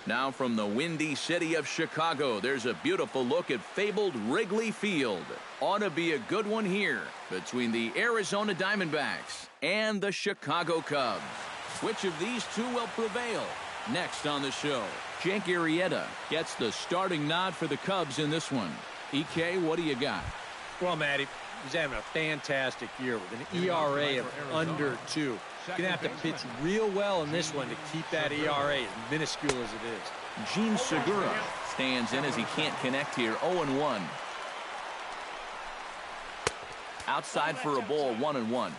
Now from the windy city of Chicago, there's a beautiful look at fabled Wrigley Field. Ought to be a good one here between the Arizona Diamondbacks and the Chicago Cubs. Which of these two will prevail? Next on the show, Jake Arrieta gets the starting nod for the Cubs in this one. EK, what do you got? Well, Matty, he's having a fantastic year with an ERA of under 2. He's going to have to pitch real well in this one to keep that ERA as minuscule as it is. Gene Segura stands in as he can't connect here. 0-1. Outside for a ball, 1-1.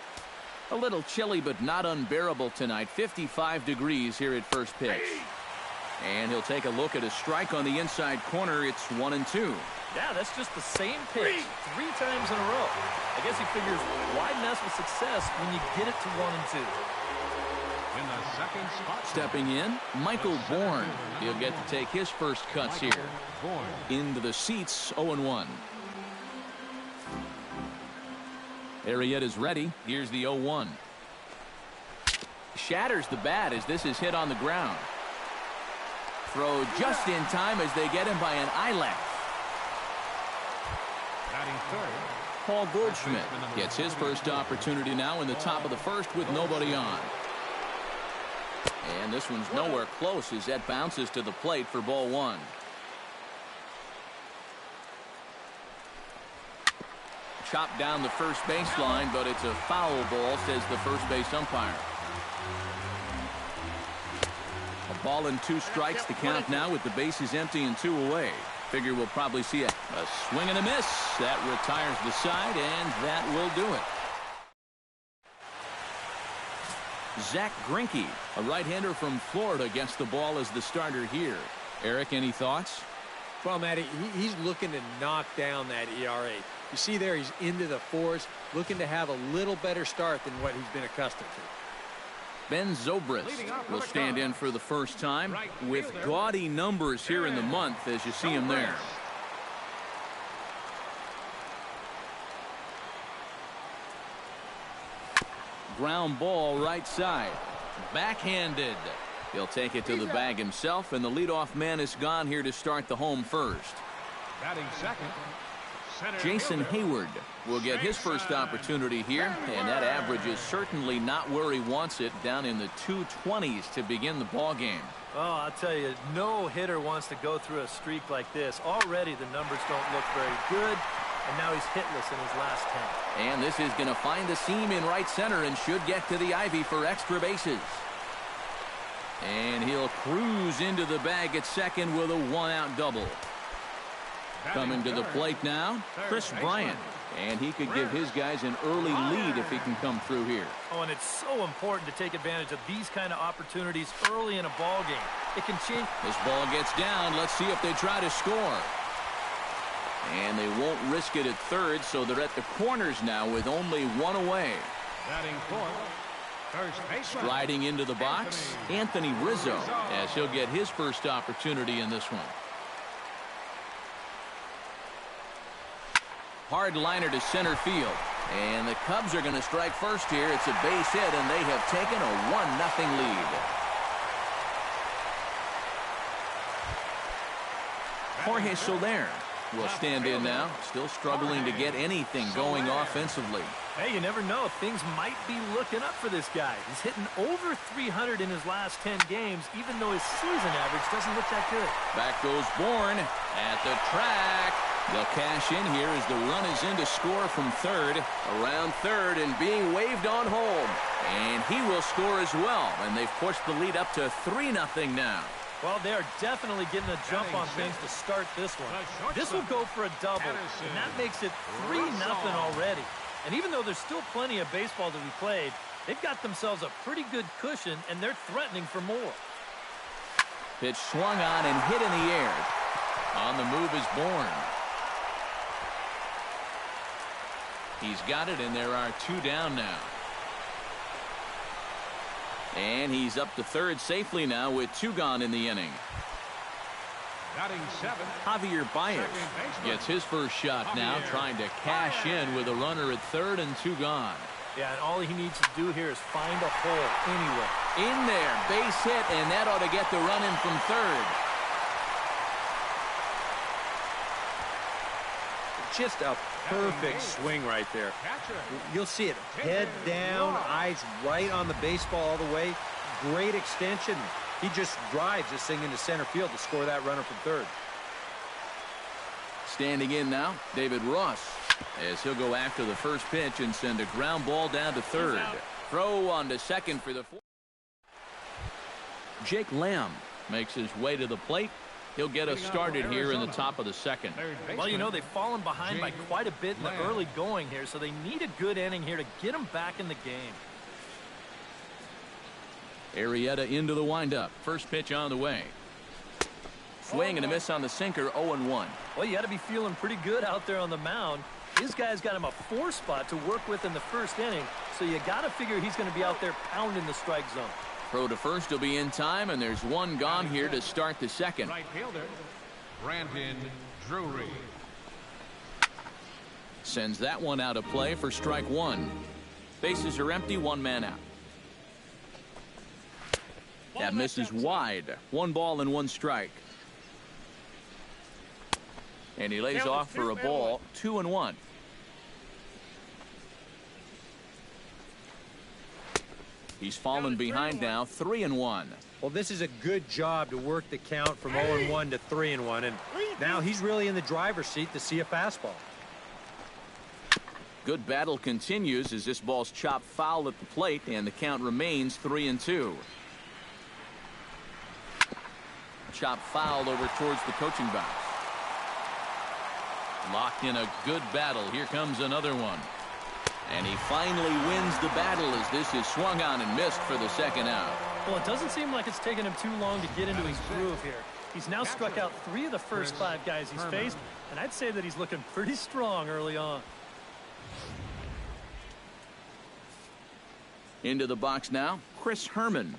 A little chilly but not unbearable tonight. 55 degrees here at first pitch. And he'll take a look at a strike on the inside corner. It's 1-2. Yeah, that's just the same pitch 3 times in a row. I guess he figures why mess with success when you get it to 1-2. In the second spot, stepping in, Michael Bourne. He'll get to take his first cuts here. Into the seats, 0-1. Arrieta's ready. Here's the 0-1. Shatters the bat as this is hit on the ground. Throw just in time as they get him by an eyelash. Paul Goldschmidt gets his first opportunity now in the top of the first with nobody on. And this one's nowhere close as that bounces to the plate for ball 1. Chopped down the first baseline, but it's a foul ball, says the first base umpire. A ball and 2 strikes to count now with the bases empty and 2 away. Figure we'll probably see a swing and a miss. That retires the side, and that will do it. Zach Greinke, a right-hander from Florida, gets the ball as the starter here. Eric, any thoughts? Well, Matty, he's looking to knock down that ERA. You see there, he's into the 4s, looking to have a little better start than what he's been accustomed to. Ben Zobrist will stand in for the first time with gaudy numbers here in the month as you see him there. Ground ball right side. Backhanded. He'll take it to the bag himself, and the leadoff man is gone here to start the home first. batting second, Jason Hayward will get his first opportunity here, and that average is certainly not where he wants it, down in the 220s to begin the ball game. Oh, I'll tell you, no hitter wants to go through a streak like this. Already the numbers don't look very good, and now he's hitless in his last 10. And this is going to find the seam in right center and should get to the ivy for extra bases. And he'll cruise into the bag at second with a 1-out double. Coming to the plate now, Chris Bryant. And he could give his guys an early lead if he can come through here. Oh, and it's so important to take advantage of these kind of opportunities early in a ball game. It can change. This ball gets down. Let's see if they try to score. And they won't risk it at third, so they're at the corners now with only 1 away. batting fourth, first baseman. Striding into the box, Anthony Rizzo, as he'll get his first opportunity in this one. Hard liner to center field. And the Cubs are going to strike first here. It's a base hit, and they have taken a 1-0 lead. Jorge Soler will stand in now, still struggling to get anything going offensively. Hey, you never know. Things might be looking up for this guy. He's hitting over 300 in his last 10 games, even though his season average doesn't look that good. Back goes Bourne at the track. They'll cash in here as the run is in to score from third. Around third and being waved on home. And he will score as well. And they've pushed the lead up to 3-0 now. Well, they are definitely getting a jump on things to start this one. This will go for a double, and that makes it 3-0 already. And even though there's still plenty of baseball to be played, they've got themselves a pretty good cushion, and they're threatening for more. Pitch swung on and hit in the air. On the move is Bourne. He's got it, and there are 2 down now. And he's up to third safely now with 2 gone in the inning. batting seventh, Javier Baez gets his first shot now, trying to cash in with a runner at third and 2 gone. Yeah, and all he needs to do here is find a hole anywhere. In there, base hit, and that ought to get the run in from third. Just a perfect swing right there. You'll see it head down, eyes right on the baseball all the way. Great extension. He just drives this thing into center field to score that runner from third. Standing in now, David Ross, as he'll go after the first pitch and send a ground ball down to third. Throw on to second for the fourth. Jake Lamb makes his way to the plate. He'll get us started here in the top of the second. Well, you know, they've fallen behind by quite a bit in the early going here, so they need a good inning here to get them back in the game. Arrieta into the windup. First pitch on the way. Swing and a miss on the sinker, 0-1. Well, you got to be feeling pretty good out there on the mound. His guy's got him a 4 spot to work with in the first inning, so you got to figure he's going to be out there pounding the strike zone. Throw to first will be in time, and there's one gone here to start the second. Right fielder, Brandon Drury. Sends that one out of play for strike one. Bases are empty, one man out. That misses wide. 1 ball and 1 strike. And he lays off for a ball, 2-1. He's fallen behind now, 3-1. Well, this is a good job to work the count from 0-1 to 3-1, and now he's really in the driver's seat to see a fastball. Good battle continues as this ball's chopped foul at the plate, and the count remains 3-2. Chopped foul over towards the coaching box. Locked in a good battle. Here comes another one. And he finally wins the battle as this is swung on and missed for the second out. Well, it doesn't seem like it's taken him too long to get into his groove here. He's now struck out 3 of the first 5 guys he's faced, and I'd say that he's looking pretty strong early on. Into the box now, Chris Herman.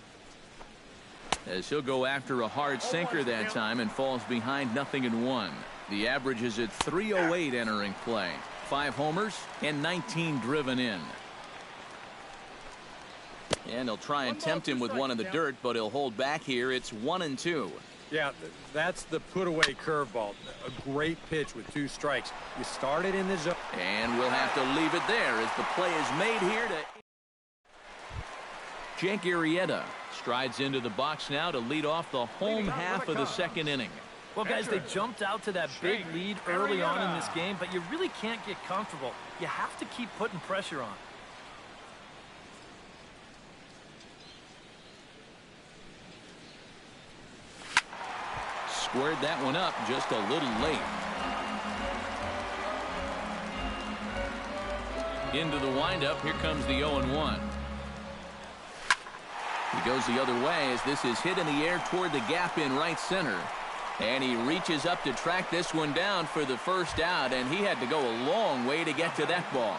As he'll go after a hard sinker that time and falls behind 0-1. The average is at 308 entering play. 5 homers and 19 driven in. And they'll try and tempt him with one in the dirt, but he'll hold back here. It's 1-2. Yeah, that's the put-away curveball. A great pitch with 2 strikes. You started in the zone. And we'll have to leave it there as the play is made here to... Jake Arrieta strides into the box now to lead off the home half of the second inning. Well, guys, they jumped out to that big lead early on in this game, but you really can't get comfortable. You have to keep putting pressure on. Squared that one up just a little late. Into the windup. Here comes the 0-1. He goes the other way as this is hit in the air toward the gap in right center. And he reaches up to track this one down for the first out, and he had to go a long way to get to that ball.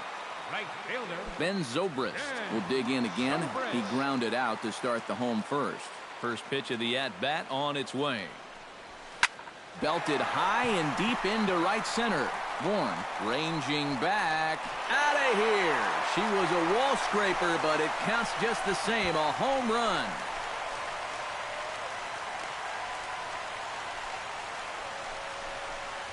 Right fielder, Ben Zobrist will dig in again. He grounded out to start the home first. First pitch of the at-bat on its way. Belted high and deep into right center. Bourne ranging back. Out of here. She was a wall scraper, but it counts just the same. A home run.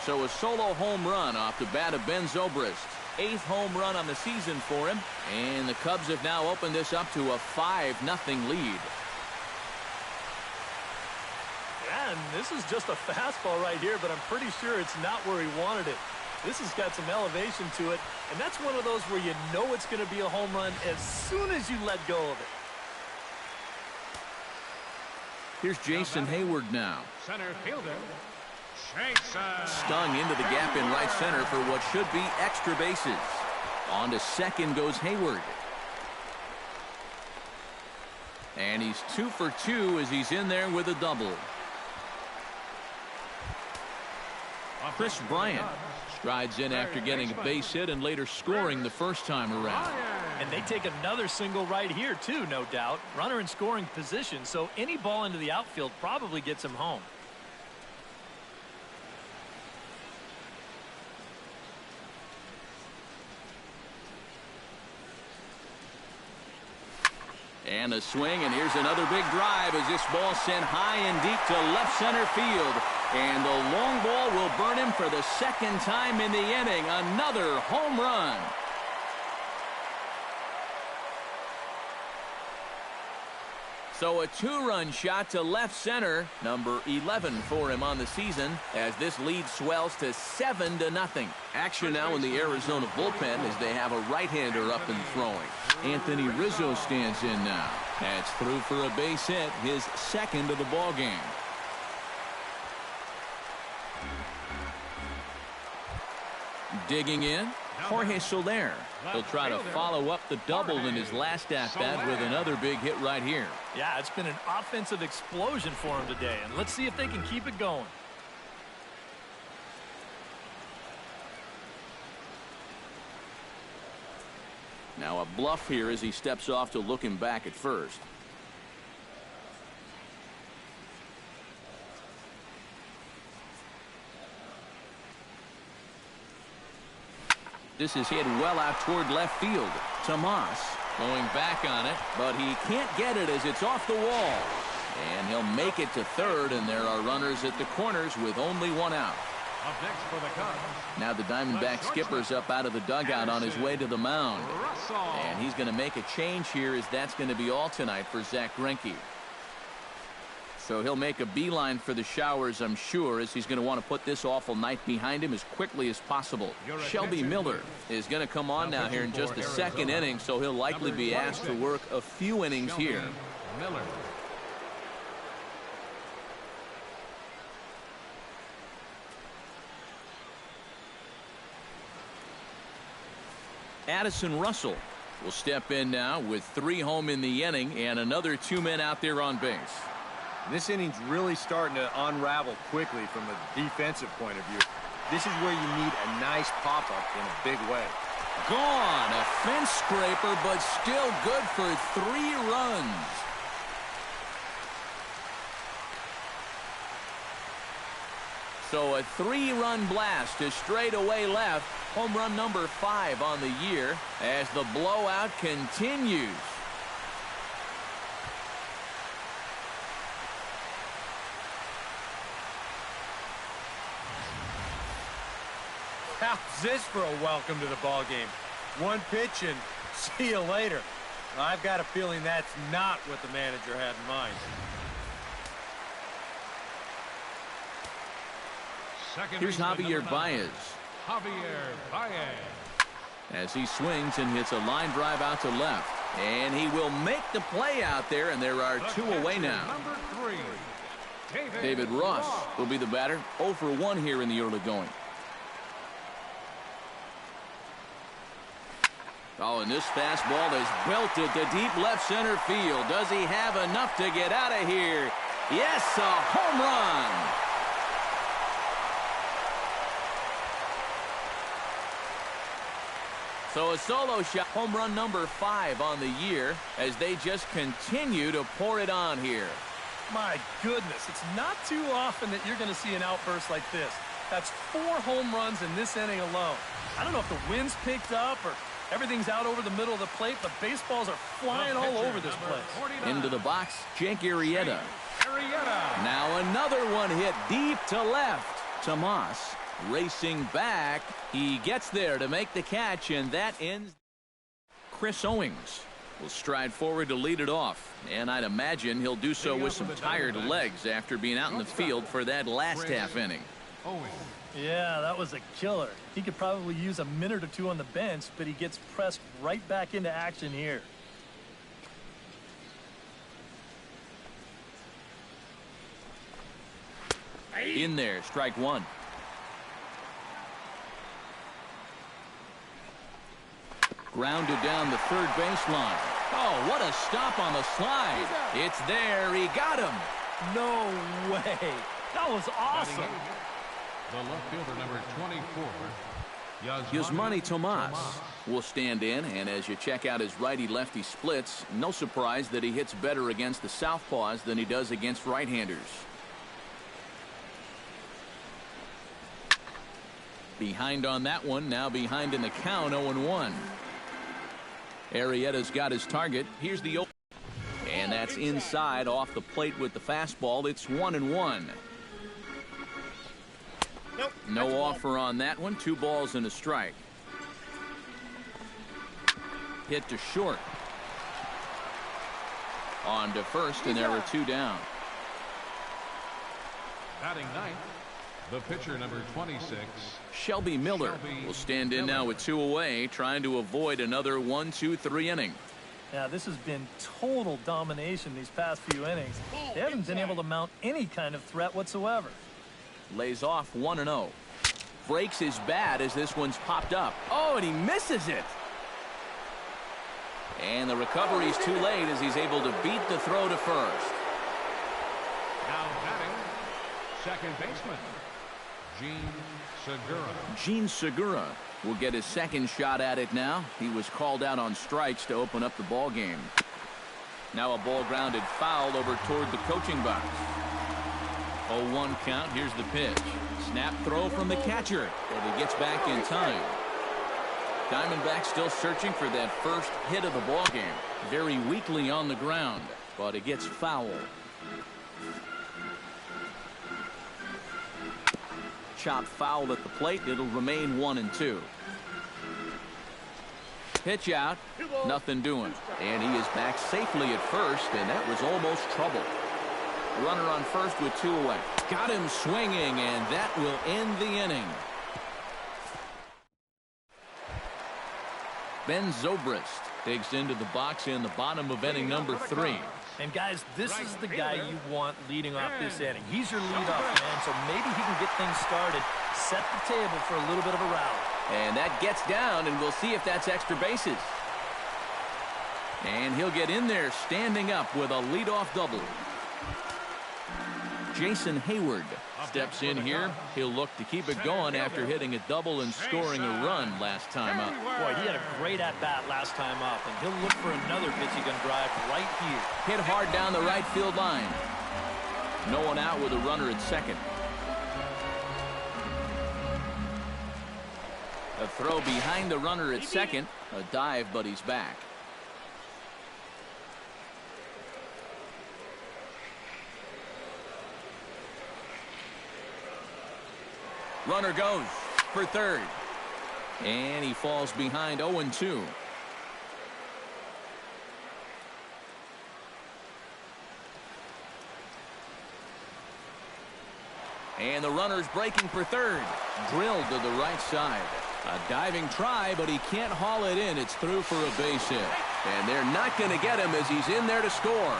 So a solo home run off the bat of Ben Zobrist. 8th home run on the season for him. And the Cubs have now opened this up to a 5-0 lead. Yeah, and this is just a fastball right here, but I'm pretty sure it's not where he wanted it. This has got some elevation to it, and that's one of those where you know it's going to be a home run as soon as you let go of it. Here's Jason Hayward now. center fielder, Jason. Stung into the gap in right center for what should be extra bases. On to second goes Hayward. And he's 2 for 2 as he's in there with a double. Chris Bryant strides in after getting a base hit and later scoring the first time around. And they take another single right here, too, no doubt. Runner in scoring position, so any ball into the outfield probably gets him home. And a swing, and here's another big drive as this ball sent high and deep to left center field. And the long ball will burn him for the second time in the inning. Another home run. So a two-run shot to left center, number 11 for him on the season, as this lead swells to 7-0. Action now in the Arizona bullpen as they have a right-hander up and throwing. Anthony Rizzo stands in now. That's through for a base hit, his second of the ball game. Digging in, Jorge Soler. He'll try to follow up the double in his last at-bat with another big hit right here. Yeah, it's been an offensive explosion for him today, and let's see if they can keep it going. Now a bluff here as he steps off to look him back at first. This is hit well out toward left field. Tomas going back on it, but he can't get it as it's off the wall. And he'll make it to third, and there are runners at the corners with only one out. Up next for the Cubs. Now the Diamondback skipper's up out of the dugout on his way to the mound. And he's going to make a change here as that's going to be all tonight for Zach Greinke. So he'll make a beeline for the showers, I'm sure, as he's going to want to put this awful night behind him as quickly as possible. Shelby Miller is going to come on now here in just the second inning, so he'll likely be asked to work a few innings here. Miller. Addison Russell will step in now with 3 home in the inning and another 2 men out there on base. This inning's really starting to unravel quickly from a defensive point of view. This is where you need a nice pop-up in a big way. Gone. A fence scraper, but still good for 3 runs. So a 3-run blast to straightaway left. Home run number 5 on the year as the blowout continues. How's this for a welcome to the ball game? One pitch and see you later. I've got a feeling that's not what the manager had in mind. Here's Javier Baez. Javier Baez. As he swings and hits a line drive out to left. And he will make the play out there, and there are 2 away now. Number 3, David Ross will be the batter. 0 for 1 here in the early going. Oh, and this fastball is belted to deep left center field. Does he have enough to get out of here? Yes, a home run. So a solo shot, home run number 5 on the year as they just continue to pour it on here. My goodness, it's not too often that you're going to see an outburst like this. That's 4 home runs in this inning alone. I don't know if the wind's picked up or everything's out over the middle of the plate, but baseballs are flying all over this place. Into the box, Jake Arrieta. Arrieta. Now another one hit deep to left. Tomas racing back. He gets there to make the catch, and that ends. Chris Owings will stride forward to lead it off, and I'd imagine he'll do so with some tired legs after being out in the field for that last half inning. Yeah, that was a killer. He could probably use a minute or 2 on the bench, but he gets pressed right back into action here. In there, strike 1. Grounded down the third baseline. Oh, what a stop on the slide. It's there. He got him. No way. That was awesome. The left fielder, number 24, Yasmani Tomas will stand in, and as you check out his righty-lefty splits, no surprise that he hits better against the southpaws than he does against right-handers. Behind on that one, now behind in the count, 0-1. Arrieta's got his target. Here's the And that's inside off the plate with the fastball. It's 1-1. Nope. No offer on that one. 2 balls and a strike. Hit to short. On to first, and there are 2 down. Batting ninth, the pitcher number 26. Shelby Miller will stand in now with 2 away, trying to avoid another 1-2-3 inning. Yeah, this has been total domination these past few innings. They haven't been able to mount any kind of threat whatsoever. Lays off 1-0. Breaks his bat as this one's popped up. Oh, and he misses it. And the recovery's too late as he's able to beat the throw to first. Now batting, second baseman, Gene Segura. Gene Segura will get his second shot at it now. He was called out on strikes to open up the ball game. Now a ball grounded foul over toward the coaching box. 0-1 count. Here's the pitch. Snap throw from the catcher, but he gets back in time. Diamondbacks still searching for that first hit of the ball game. Very weakly on the ground, but it gets foul. Chop foul at the plate. It'll remain 1-2. Pitch out. Nothing doing. And he is back safely at first, and that was almost trouble. Runner on first with 2 away. Got him swinging, and that will end the inning. Ben Zobrist digs into the box in the bottom of inning number 3. And guys, this is the guy you want leading off this inning. He's your leadoff man, so maybe he can get things started, set the table for a little bit of a rally. And that gets down, and we'll see if that's extra bases. And he'll get in there standing up with a leadoff double. Jason Hayward steps in here. He'll look to keep it going after hitting a double and scoring a run last time up. Boy, he had a great at-bat last time up, and he'll look for another pitch he can drive right here. Hit hard down the right field line. No one out with a runner at second. A throw behind the runner at second. A dive, but he's back. Runner goes for third. And he falls behind 0-2. And the runner's breaking for third. Drilled to the right side. A diving try, but he can't haul it in. It's through for a base hit. And they're not going to get him as he's in there to score.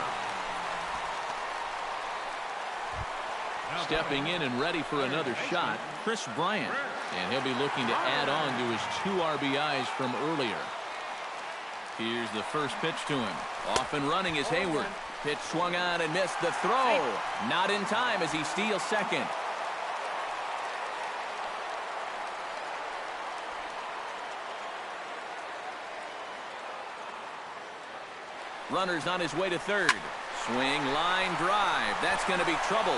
Stepping in and ready for another shot, Chris Bryant. And he'll be looking to add on to his 2 RBIs from earlier. Here's the first pitch to him. Off and running is Hayward. Pitch swung on and missed. The throw. Not in time as he steals second. Runner's on his way to third. Swing, line, drive. That's going to be trouble.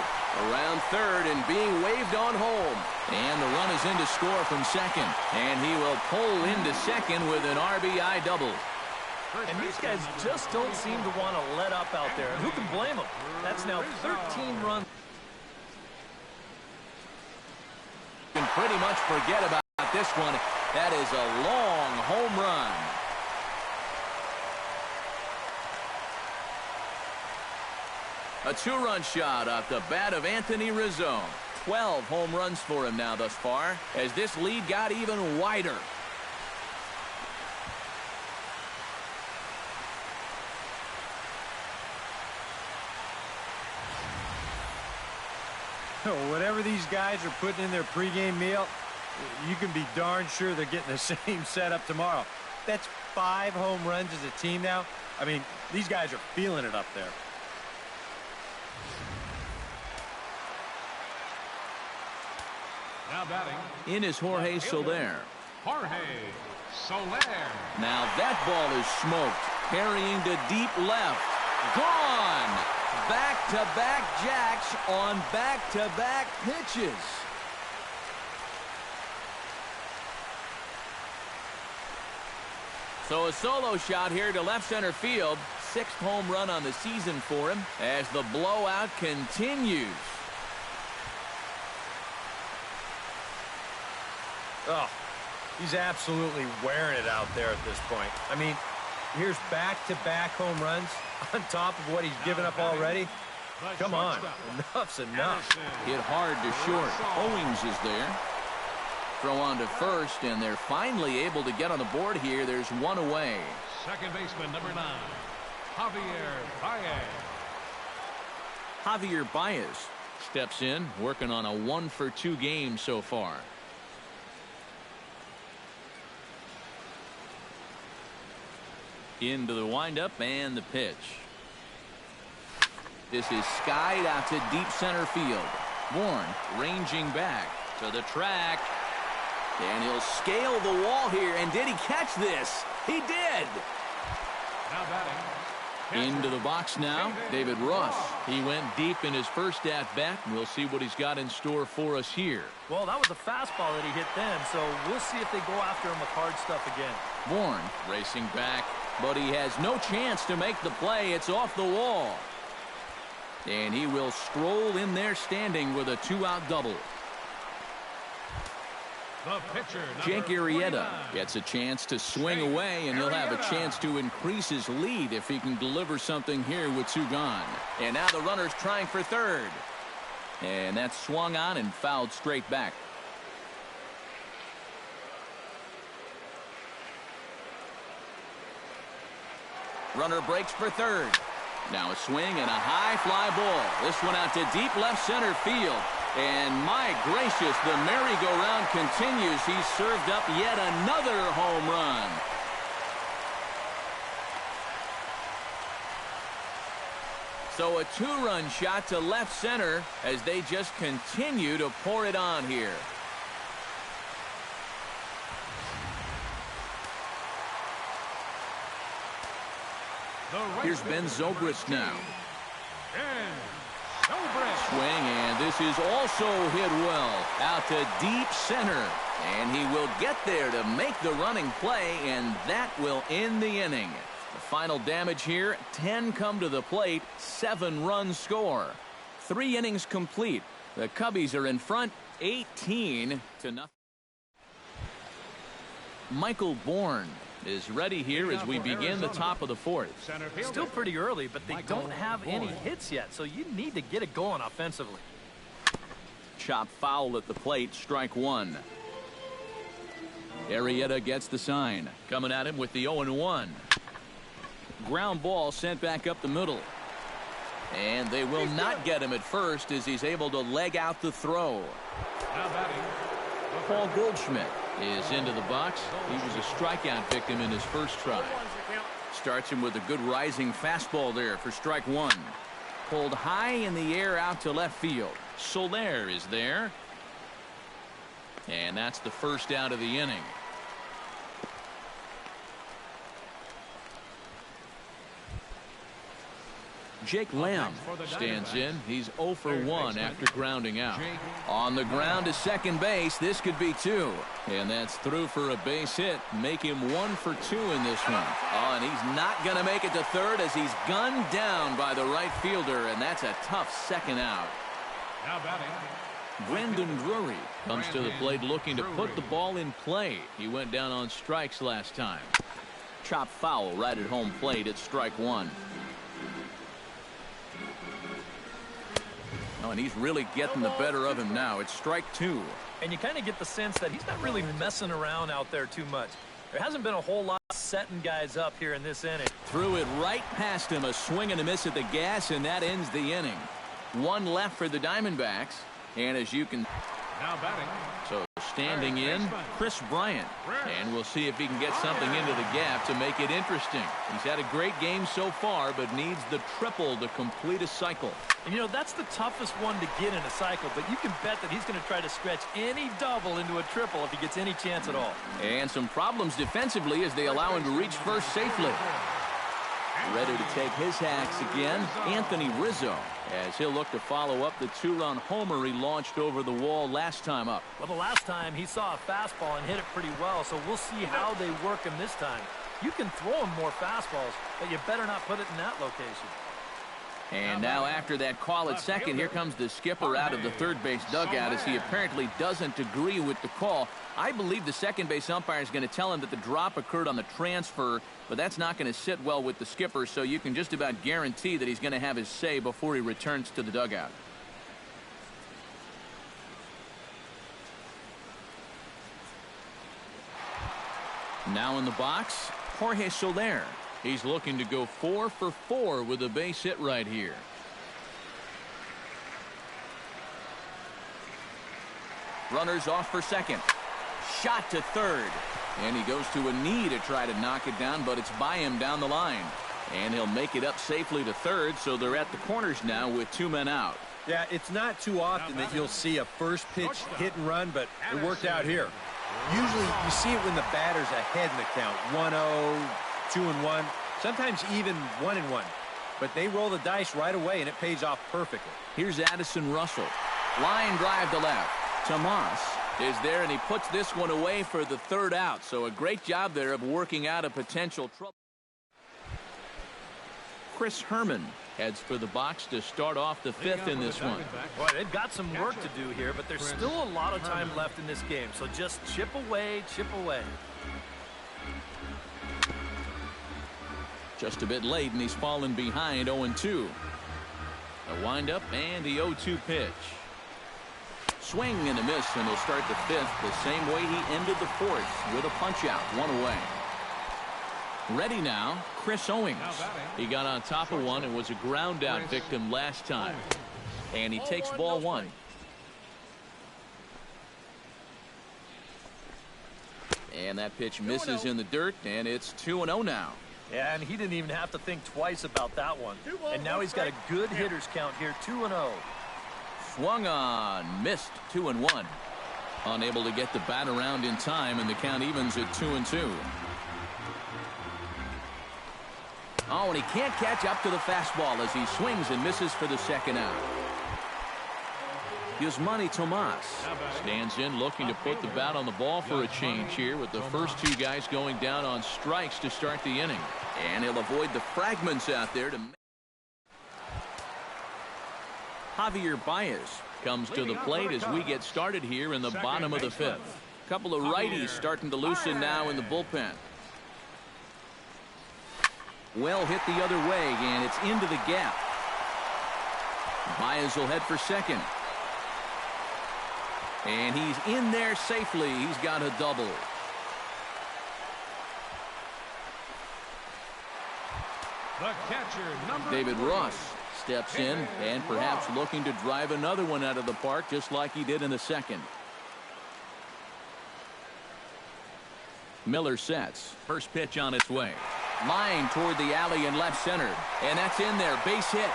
Around third and being waved on home. And the run is in to score from second. And he will pull into second with an RBI double. And these guys just don't seem to want to let up out there. And who can blame them? That's now 13 runs. You can pretty much forget about this one. That is a long home run. A 2-run shot off the bat of Anthony Rizzo. 12 home runs for him now thus far, as this lead got even wider. Whatever these guys are putting in their pregame meal, you can be darn sure they're getting the same setup tomorrow. That's 5 home runs as a team now. I mean, these guys are feeling it up there. Now batting, In is Jorge Soler. Jorge Soler. Now that ball is smoked. Carrying to deep left. Gone! Back-to-back jacks on back-to-back pitches. So a solo shot here to left center field. 6th home run on the season for him as the blowout continues. Oh, he's absolutely wearing it out there at this point. I mean, here's back-to-back home runs on top of what he's given up already. Come on, enough's enough. Hit hard to short. Owings is there. Throw on to first, and they're finally able to get on the board here. There's one away. Second baseman, number 9, Javier Baez. Javier Baez steps in, working on a 1-for-2 game so far. Into the windup and the pitch. This is skied out to deep center field. Bourne ranging back to the track. And he'll scale the wall here. And did he catch this? He did. Now batting. Into the box now, David Ross. He went deep in his first at-bat. We'll see what he's got in store for us here. Well, that was a fastball that he hit then, so we'll see if they go after him with hard stuff again. Bourne racing back, but he has no chance to make the play. It's off the wall. And he will stroll in there standing with a 2-out double. The pitcher, Jake Arrieta gets a chance to swing away, and he'll have a chance to increase his lead if he can deliver something here with 2 gone. And now the runner's trying for third. And that's swung on and fouled straight back. Runner breaks for third. Now a swing and a high fly ball. This one out to deep left center field. And my gracious, the merry-go-round continues. He's served up yet another home run. So a 2-run shot to left center as they just continue to pour it on here. Here's Ben Zobrist now. Swing, and this is also hit well out to deep center, and he will get there to make the running play, and that will end the inning. The final damage here: 10 come to the plate, 7 runs score. 3 innings complete. The Cubbies are in front 18-0. Michael Bourne is ready here as we begin the top of the 4th. Still pretty early, but they don't have any hits yet, so you need to get it going offensively. Chop foul at the plate, strike 1. Arrieta gets the sign. Coming at him with the 0-1. Ground ball sent back up the middle. And they will not get him at first as he's able to leg out the throw. Paul Goldschmidt is into the box. He was a strikeout victim in his first try. Starts him with a good rising fastball there for strike 1. Pulled high in the air out to left field. Soler is there. And that's the first out of the inning. Jake Lamb stands in. He's 0 for 1 after grounding out. On the ground to second base. This could be 2. And that's through for a base hit. Make him 1 for 2 in this one. Oh, and he's not going to make it to third as he's gunned down by the right fielder. And that's a tough second out. Now batting. Brandon Drury comes to the plate looking to put the ball in play. He went down on strikes last time. Chop foul right at home plate at strike 1. Oh, and he's really getting the better of him now. It's strike 2. And you kind of get the sense that he's not really messing around out there too much. There hasn't been a whole lot setting guys up here in this inning. Threw it right past him. A swing and a miss at the gas, and that ends the inning. 1 left for the Diamondbacks. And as you can... Now batting. So standing in, Chris Bryant. And we'll see if he can get something into the gap to make it interesting. He's had a great game so far, but needs the triple to complete a cycle. And, you know, that's the toughest one to get in a cycle, but you can bet that he's going to try to stretch any double into a triple if he gets any chance at all. And some problems defensively as they allow him to reach first safely. Ready to take his hacks again, Anthony Rizzo, as he'll look to follow up the 2-run homer he launched over the wall last time up. Well, the last time he saw a fastball and hit it pretty well, so we'll see how they work him this time. You can throw him more fastballs, but you better not put it in that location. And now after that call at second, here comes the skipper out of the third base dugout as he apparently doesn't agree with the call. I believe the second base umpire is going to tell him that the drop occurred on the transfer, but that's not going to sit well with the skipper, so you can just about guarantee that he's going to have his say before he returns to the dugout. Now in the box, Jorge Soler. He's looking to go 4 for 4 with a base hit right here. Runners off for second. Shot to third. And he goes to a knee to try to knock it down, but it's by him down the line. And he'll make it up safely to third, so they're at the corners now with 2 men out. Yeah, it's not too often that you'll see a first pitch hit and run, but it worked out here. Usually you see it when the batter's ahead in the count. 1-0, 2-1, sometimes even 1-1. But they roll the dice right away, and it pays off perfectly. Here's Addison Russell. Line drive to left. Tomas is there, and he puts this one away for the third out. So a great job there of working out a potential trouble. Chris Herman heads for the box to start off the fifth in this one. Boy, they've got some work to do here, but there's still a lot of time left in this game. So just chip away, chip away. Just a bit late, and he's fallen behind 0-2. A windup and the 0-2 pitch. Swing and a miss, and he'll start the fifth the same way he ended the fourth with a punch out, 1 away. Ready now, Chris Owings. He got on top of one and was a ground out victim last time. And he takes ball 1. And that pitch misses in the dirt, and it's 2-0 now. Yeah, and he didn't even have to think twice about that one. And now he's got a good hitters count here, 2-0. Swung on, missed, 2-1. Unable to get the bat around in time, and the count evens at 2-2. Oh, and he can't catch up to the fastball as he swings and misses for the second out. Yasmani Tomas stands in looking to put the bat on the ball for a change here with the first 2 guys going down on strikes to start the inning. And he'll avoid the fragments out there to... Javier Baez comes to the plate as we get started here in the bottom of the fifth. A couple of righties starting to loosen now in the bullpen. Well hit the other way, and it's into the gap. Baez will head for second. And he's in there safely. He's got a double. The catcher, David Ross steps in and perhaps looking to drive another one out of the park just like he did in the second. Miller sets. First pitch on its way. Line toward the alley in left center. And that's in there. Base hit.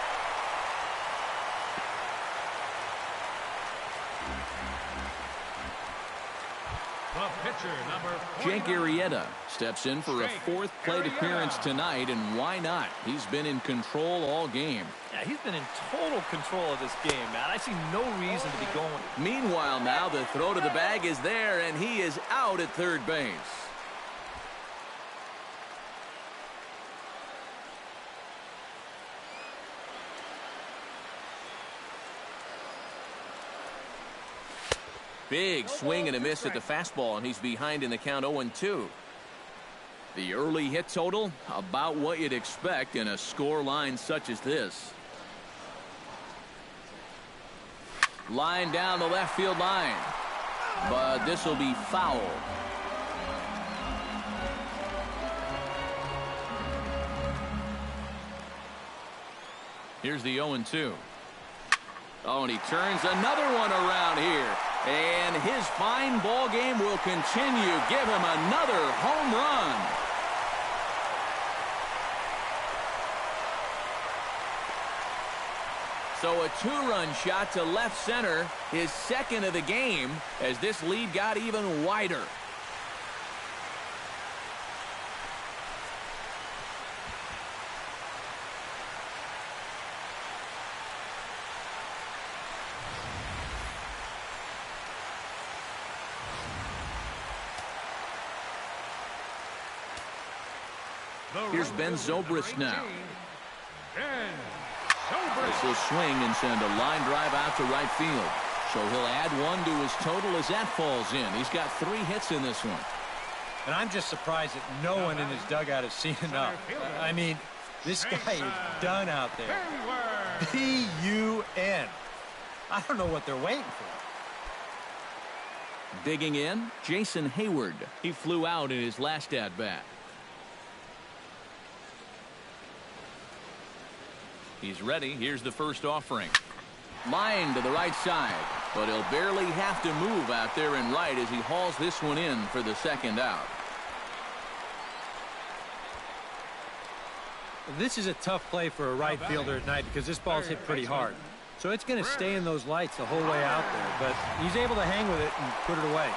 the pitcher, number 49. Jake Arrieta steps in for a 4th plate appearance tonight, and why not? He's been in control all game. Yeah, he's been in total control of this game, man. I see no reason to be going. Meanwhile, now the throw to the bag is there, and he is out at third base. Big swing and a miss at the fastball, and he's behind in the count 0-2. The early hit total, about what you'd expect in a score line such as this. Line down the left field line, but this will be foul. Here's the 0-2. Oh, and he turns another one around here. And his fine ball game will continue. Give him another home run. So a 2-run shot to left center, his second of the game, as this lead got even wider. Here's Ben Zobrist now. Ben This will swing and send a line drive out to right field. So he'll add one to his total as that falls in. He's got 3 hits in this one. And I'm just surprised that no one in his dugout has seen enough. I mean, this guy is done out there. D-U-N. I don't know what they're waiting for. Digging in, Jason Hayward. He flew out in his last at-bat. He's ready. Here's the first offering. Line to the right side, but he'll barely have to move out there in right as he hauls this one in for the second out. This is a tough play for a right fielder at night because this ball's hit pretty hard. So it's going to stay in those lights the whole way out there, but he's able to hang with it and put it away.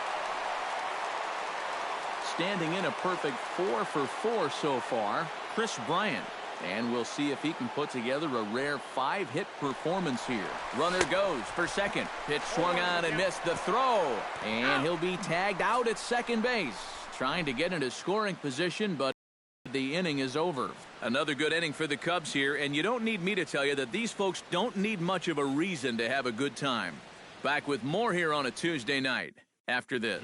Standing in a perfect 4 for 4 so far, Chris Bryant. And we'll see if he can put together a rare 5-hit performance here. Runner goes for second. Pitch swung on and missed the throw. And he'll be tagged out at second base. Trying to get into scoring position, but the inning is over. Another good inning for the Cubs here, and you don't need me to tell you that these folks don't need much of a reason to have a good time. Back with more here on a Tuesday night. After this,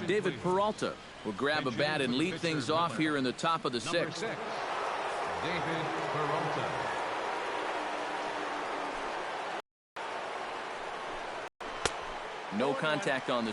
David Peralta will grab a bat and lead things off here in the top of the 6th. David Peralta. No contact on the